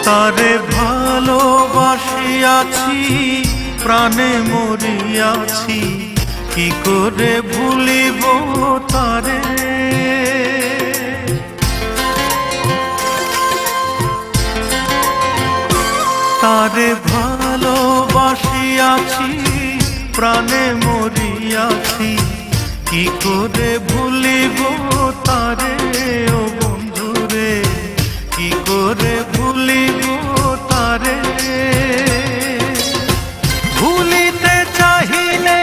তারে ভালোবাসিয়াছি, প্রাণে মরিয়াছি, কি করে ভুলিব তারে। তারে ভালোবাসিয়াছি, প্রাণে মরিয়াছি, কি করে ভুলিব তারে। ও বন্ধুরে, কি করে ভুলিব তারে। ভুলিতে চাহিলে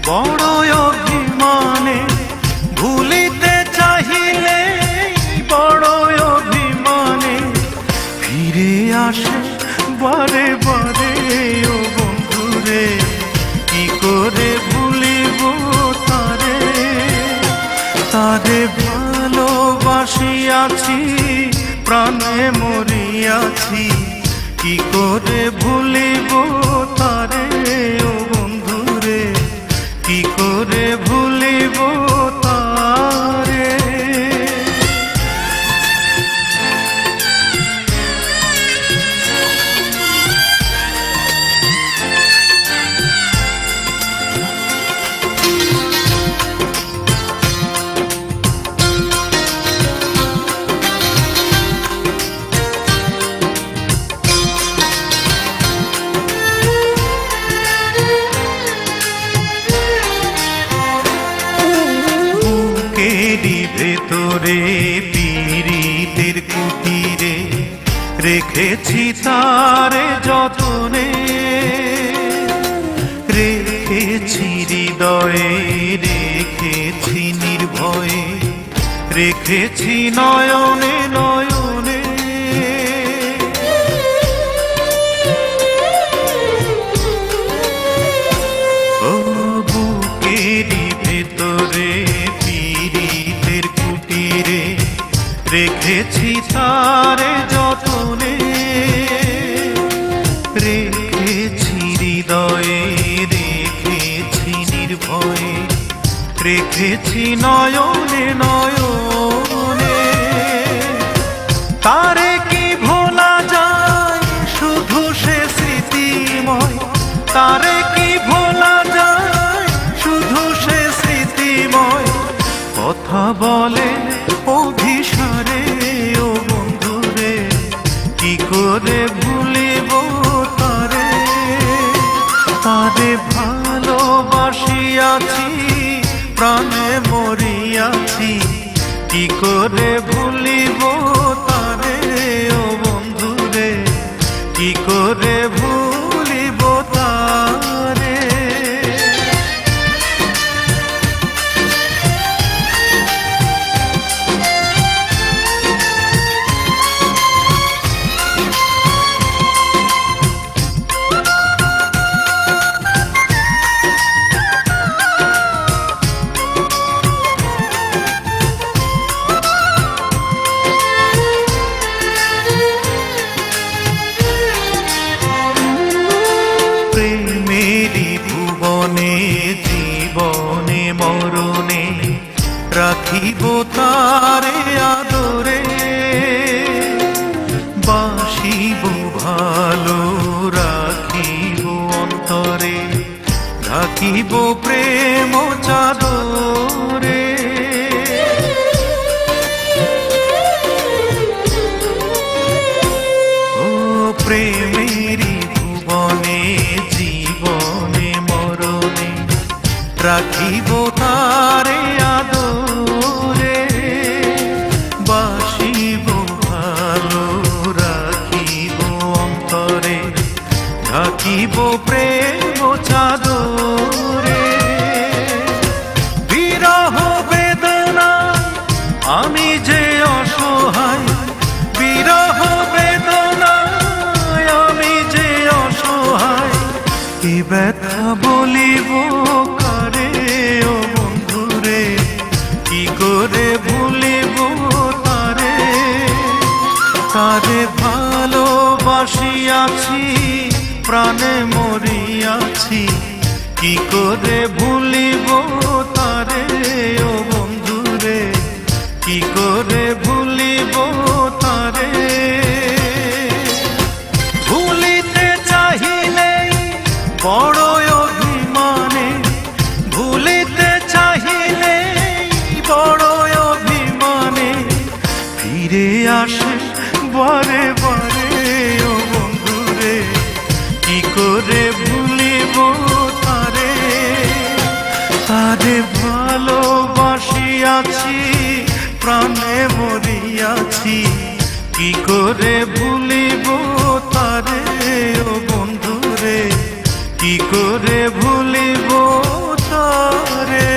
বড় অভিমানে, ভুলিতে চাহিলে বড় অভিমানে, ফিরে আসে বারে বারে। ও বন্ধুরে, কি করে ভুলিব তারে। তারে ভালোবাসিয়াছি, প্রাণে মরিয়াছি, কি করে ভুলিব তারে। ও বন্ধুরে, কি করে ভুলিব তারে। ভেতরে পীড়িতের কুটিরে রেখেছি তারে যতনে, রেখেছি হৃদয়ে, রেখেছি নির্ভয়ে, রেখেছি নয়নে নয়নে। ও বুকেরই ভেতরে রেখেছি তারে যতনে, রেখেছি হৃদয়ে, রেখেছি নির্ভয়ে, রেখেছি নয়নে নয়নে। তারে কি ভোলা যায়, শুধু সে স্মৃতিময়। তারে কি ভোলা যায়, শুধু সে স্মৃতিময়। কথা বলে অভিসারে। ও বন্ধুরে, কি করে ভুলিব তারে। তারে ভালোবাসিয়াছি, প্রাণে মরিয়াছি, কি করে ভুলিব তারে। ও বন্ধুরে, কি করে ভুলিব তারে। জীবনে মরণে রাখিব তারে আদরে, বাসিব ভালো রাখিব অন্তরে, ঢাকিব প্রেম চাদরে। ও প্রেমেরই ভুবনে, জীবনে মরণে রাখিব তারে আদরে, বাসিব ভালো রাখিব অন্তরে, ঢাকিব প্রেম চাদরে। বিরহ বেদনা আমি যে অসহায়, বিরহ বেদনা আমি যে অসহায়, কি ব্যথা বলিব কারে। ও বন্ধুরে, কি করে ভুলিব তারে। তারে ভালোবাসিয়াছি, প্রাণে মরিয়াছি, কি করে ভুলিব তারে। ও বন্ধুরে, কি করে ভুলিব তারে। আসে বারে বারে ও বন্ধুরে, কি করে ভুলিব তারে। তারে ভালোবাসিয়াছি, প্রাণে মরিয়াছি, কি করে ভুলিব তারে ও বন্ধুরে, কি করে ভুলিব তারে।